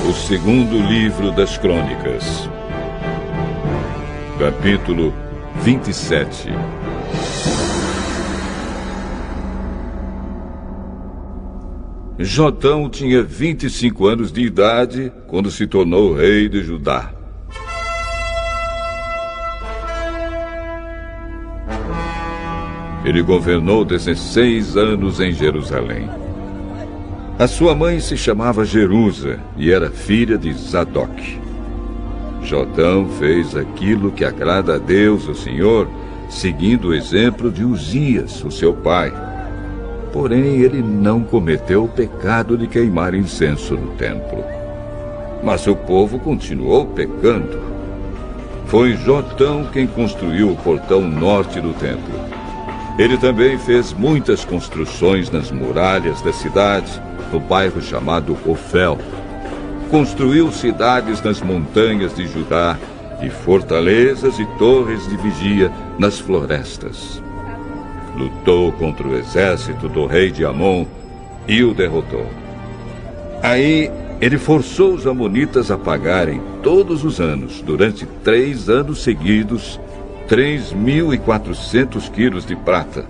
O segundo livro das Crônicas, capítulo 27. Jotão tinha 25 anos de idade quando se tornou rei de Judá. Ele governou 16 anos em Jerusalém. A sua mãe se chamava Jerusa e era filha de Zadok. Jotão fez aquilo que agrada a Deus, o Senhor, seguindo o exemplo de Uzias, o seu pai. Porém, ele não cometeu o pecado de queimar incenso no templo. Mas o povo continuou pecando. Foi Jotão quem construiu o portão norte do templo. Ele também fez muitas construções nas muralhas da cidade, no bairro chamado Ofel. Construiu cidades nas montanhas de Judá e fortalezas e torres de vigia nas florestas. Lutou contra o exército do rei de Amon e o derrotou. Aí ele forçou os amonitas a pagarem todos os anos, durante 3 anos seguidos, 3.400 quilos de prata,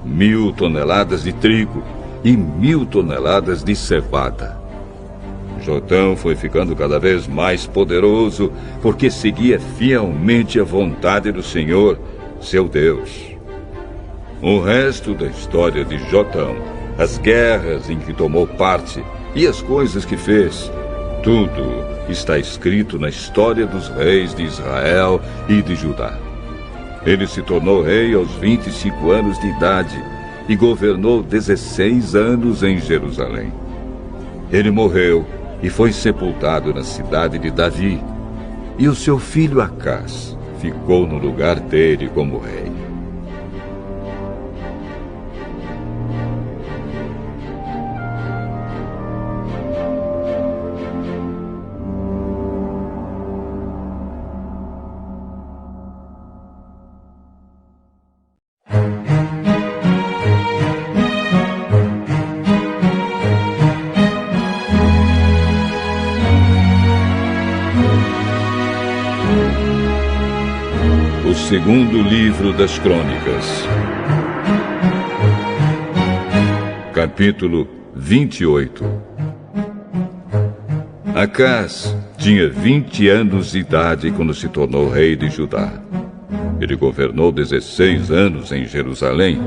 1.000 toneladas de trigo e 1.000 toneladas de cevada. Jotão foi ficando cada vez mais poderoso porque seguia fielmente a vontade do Senhor, seu Deus. O resto da história de Jotão, as guerras em que tomou parte e as coisas que fez, tudo está escrito na história dos reis de Israel e de Judá. Ele se tornou rei aos 25 anos de idade e governou 16 anos em Jerusalém. Ele morreu e foi sepultado na cidade de Davi, e o seu filho Acás ficou no lugar dele como rei. Segundo livro das Crônicas, capítulo 28. Acás tinha 20 anos de idade quando se tornou rei de Judá. Ele governou 16 anos em Jerusalém.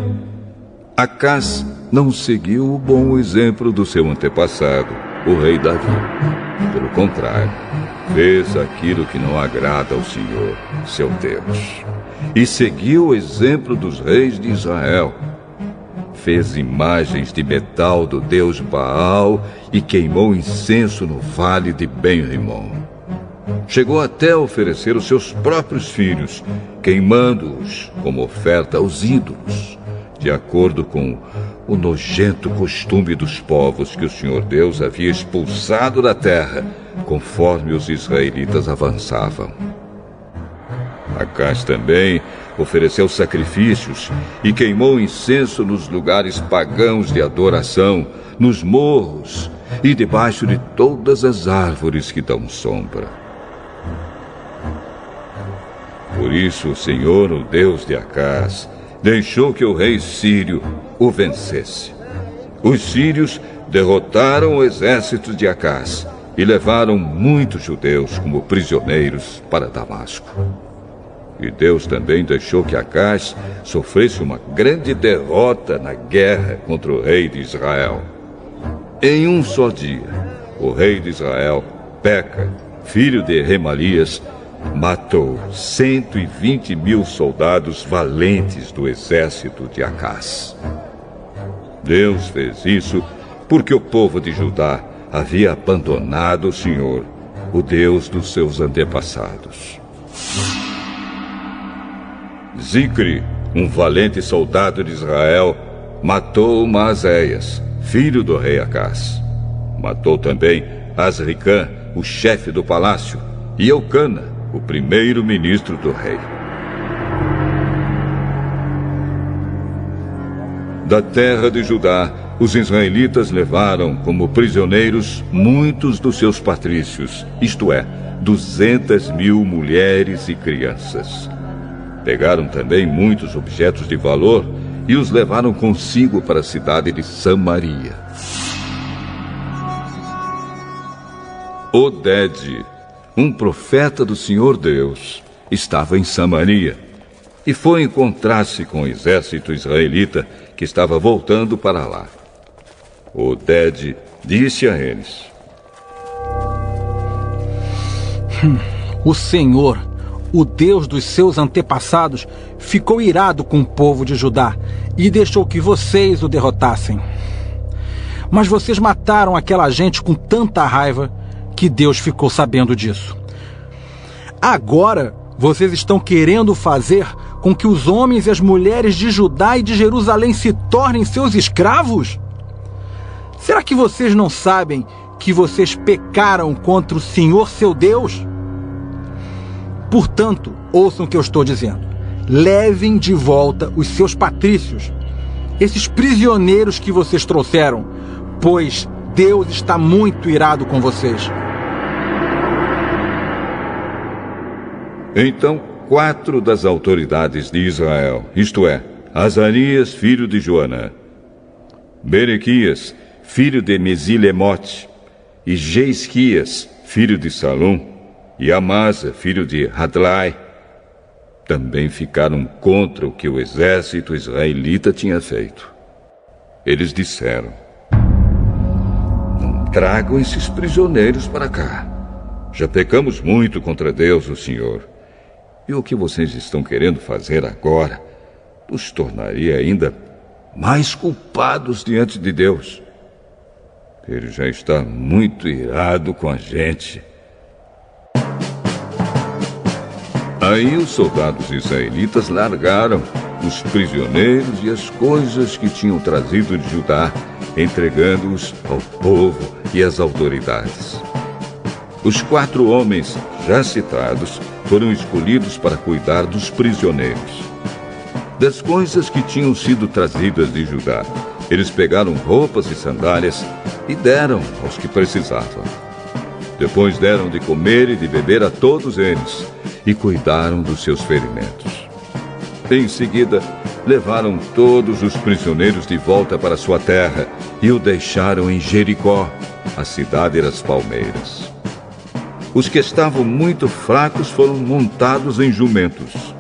Acás não seguiu o bom exemplo do seu antepassado, o rei Davi. Pelo contrário, fez aquilo que não agrada ao Senhor, seu Deus, e seguiu o exemplo dos reis de Israel. Fez imagens de metal do deus Baal e queimou incenso no vale de Ben-Rimon. Chegou até a oferecer os seus próprios filhos, queimando-os como oferta aos ídolos, de acordo com o nojento costume dos povos que o Senhor Deus havia expulsado da terra, conforme os israelitas avançavam. Acás também ofereceu sacrifícios e queimou incenso nos lugares pagãos de adoração, nos morros e debaixo de todas as árvores que dão sombra. Por isso o Senhor, o Deus de Acás, deixou que o rei sírio o vencesse. Os sírios derrotaram o exército de Acás e levaram muitos judeus como prisioneiros para Damasco. E Deus também deixou que Acás sofresse uma grande derrota na guerra contra o rei de Israel. Em um só dia, o rei de Israel, Peca, filho de Remalias, matou 120.000 soldados valentes do exército de Acás. Deus fez isso porque o povo de Judá havia abandonado o Senhor, o Deus dos seus antepassados. Zicre, um valente soldado de Israel, matou Maazéias, filho do rei Acás. Matou também Azricã, o chefe do palácio, e Eucana, o primeiro-ministro do rei. Da terra de Judá, os israelitas levaram como prisioneiros muitos dos seus patrícios, isto é, 200.000 mulheres e crianças. Pegaram também muitos objetos de valor e os levaram consigo para a cidade de Samaria. Oded, um profeta do Senhor Deus, estava em Samaria e foi encontrar-se com o exército israelita que estava voltando para lá. Oded disse a eles: O Senhor, o Deus dos seus antepassados, ficou irado com o povo de Judá e deixou que vocês o derrotassem. Mas vocês mataram aquela gente com tanta raiva que Deus ficou sabendo disso. Agora, vocês estão querendo fazer com que os homens e as mulheres de Judá e de Jerusalém se tornem seus escravos? Será que vocês não sabem que vocês pecaram contra o Senhor seu Deus? Portanto, ouçam o que eu estou dizendo. Levem de volta os seus patrícios, esses prisioneiros que vocês trouxeram, pois Deus está muito irado com vocês. Então 4 das autoridades de Israel, isto é, Azarias, filho de Joanã, Berequias, filho de Mesilemote, e Jeisquias, filho de Salum, e Amasa, filho de Hadlai, também ficaram contra o que o exército israelita tinha feito. Eles disseram: Não tragam esses prisioneiros para cá. Já pecamos muito contra Deus, o Senhor. E o que vocês estão querendo fazer agora nos tornaria ainda mais culpados diante de Deus. Ele já está muito irado com a gente. Aí os soldados israelitas largaram os prisioneiros e as coisas que tinham trazido de Judá, entregando-os ao povo e às autoridades. Os 4 homens já citados foram escolhidos para cuidar dos prisioneiros. Das coisas que tinham sido trazidas de Judá, eles pegaram roupas e sandálias e deram aos que precisavam. Depois deram de comer e de beber a todos eles e cuidaram dos seus ferimentos. Em seguida, levaram todos os prisioneiros de volta para sua terra e o deixaram em Jericó, a cidade das palmeiras. Os que estavam muito fracos foram montados em jumentos.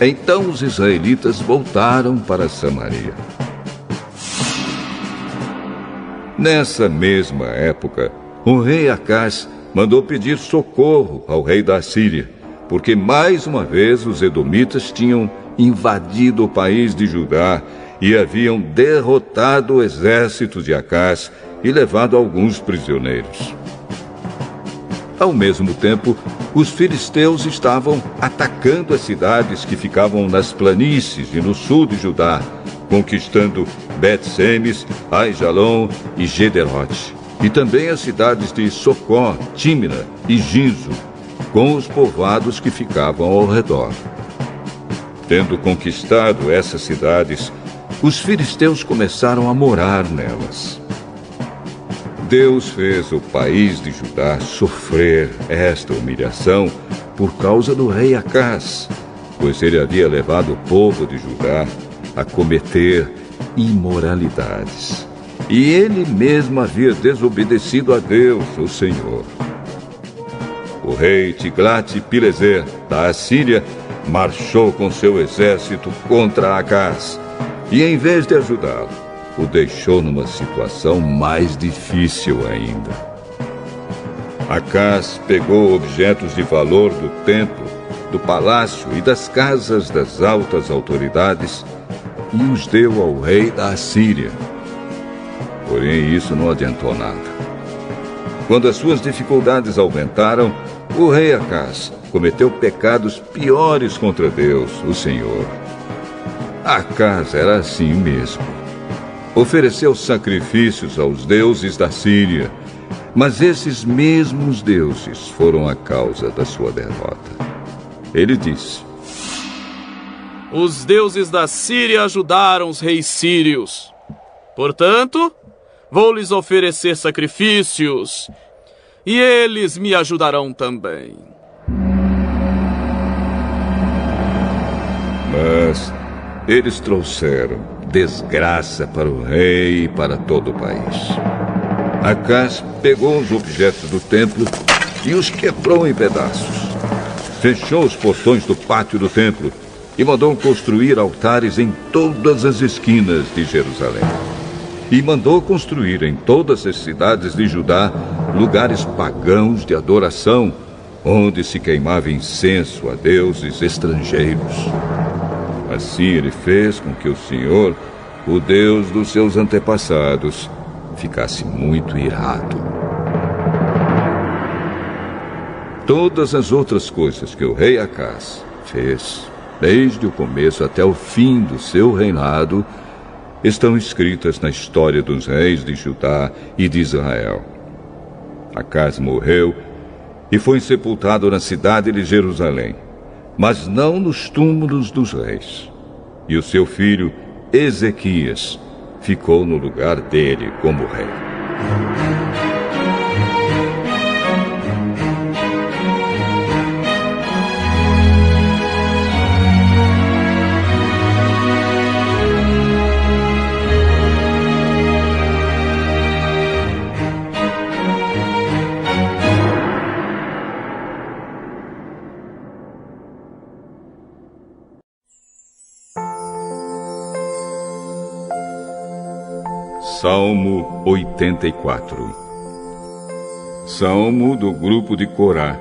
Então os israelitas voltaram para Samaria. Nessa mesma época, o rei Acaz mandou pedir socorro ao rei da Assíria, porque mais uma vez os edomitas tinham invadido o país de Judá e haviam derrotado o exército de Acaz e levado alguns prisioneiros. Ao mesmo tempo, os filisteus estavam atacando as cidades que ficavam nas planícies e no sul de Judá, conquistando Bet-Semes, Aijalon e Gederote, e também as cidades de Socó, Tímina e Ginzo, com os povoados que ficavam ao redor. Tendo conquistado essas cidades, os filisteus começaram a morar nelas. Deus fez o país de Judá sofrer esta humilhação por causa do rei Acaz, pois ele havia levado o povo de Judá a cometer imoralidades. E ele mesmo havia desobedecido a Deus, o Senhor. O rei Tiglat-Pileser, da Assíria, marchou com seu exército contra Acaz e, em vez de ajudá-lo, o deixou numa situação mais difícil ainda. Acaz pegou objetos de valor do templo, do palácio e das casas das altas autoridades e os deu ao rei da Assíria. Porém, isso não adiantou nada. Quando as suas dificuldades aumentaram, o rei Acaz cometeu pecados piores contra Deus, o Senhor. Acaz era assim mesmo. Ofereceu sacrifícios aos deuses da Síria, mas esses mesmos deuses foram a causa da sua derrota. Ele disse: Os deuses da Síria ajudaram os reis sírios. Portanto, vou-lhes oferecer sacrifícios, e eles me ajudarão também. Mas eles trouxeram desgraça para o rei e para todo o país. Acás pegou os objetos do templo e os quebrou em pedaços. Fechou os portões do pátio do templo e mandou construir altares em todas as esquinas de Jerusalém. E mandou construir em todas as cidades de Judá lugares pagãos de adoração, onde se queimava incenso a deuses estrangeiros. Assim ele fez com que o Senhor, o Deus dos seus antepassados, ficasse muito irado. Todas as outras coisas que o rei Acás fez, desde o começo até o fim do seu reinado, estão escritas na história dos reis de Judá e de Israel. Acás morreu e foi sepultado na cidade de Jerusalém, mas não nos túmulos dos reis. E o seu filho, Ezequias, ficou no lugar dele como rei. Salmo 84. Salmo do grupo de Corá,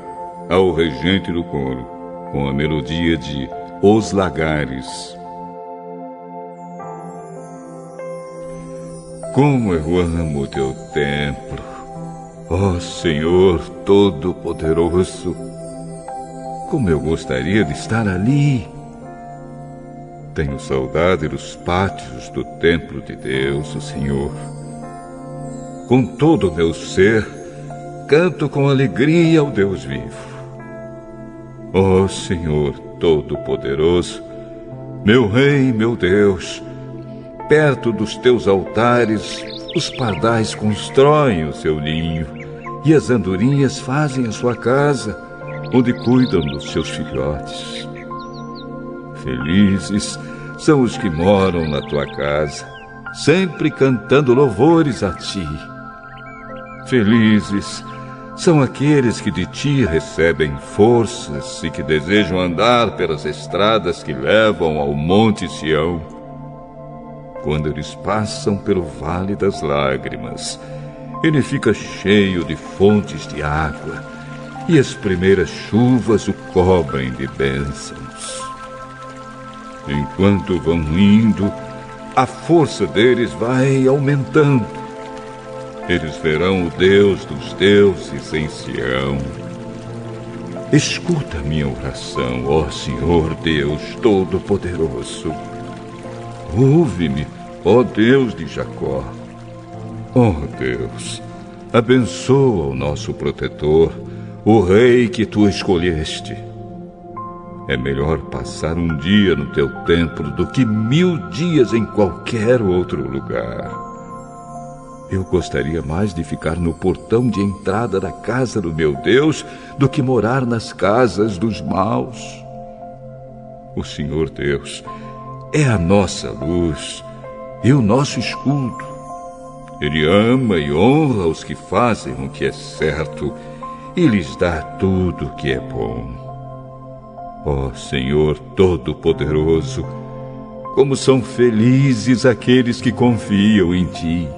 ao regente do coro, com a melodia de Os Lagares. Como eu amo o teu templo, ó Senhor Todo-Poderoso! Como eu gostaria de estar ali! Tenho saudade dos pátios do templo de Deus, o Senhor. Com todo o meu ser, canto com alegria ao Deus vivo. Ó Senhor Todo-Poderoso, meu Rei, meu Deus, perto dos teus altares, os pardais constroem o seu ninho e as andorinhas fazem a sua casa, onde cuidam dos seus filhotes. Felizes são os que moram na tua casa, sempre cantando louvores a ti. Felizes são aqueles que de ti recebem forças e que desejam andar pelas estradas que levam ao Monte Sião. Quando eles passam pelo Vale das Lágrimas, ele fica cheio de fontes de água, e as primeiras chuvas o cobrem de bênçãos. Enquanto vão indo, a força deles vai aumentando. Eles verão o Deus dos deuses em Sião. Escuta minha oração, ó Senhor Deus Todo-Poderoso. Ouve-me, ó Deus de Jacó. Ó Deus, abençoa o nosso protetor, o rei que tu escolheste. É melhor passar um dia no teu templo do que 1000 dias em qualquer outro lugar. Eu gostaria mais de ficar no portão de entrada da casa do meu Deus do que morar nas casas dos maus. O Senhor Deus é a nossa luz e o nosso escudo. Ele ama e honra os que fazem o que é certo e lhes dá tudo o que é bom. Ó Senhor Todo-Poderoso, como são felizes aqueles que confiam em ti.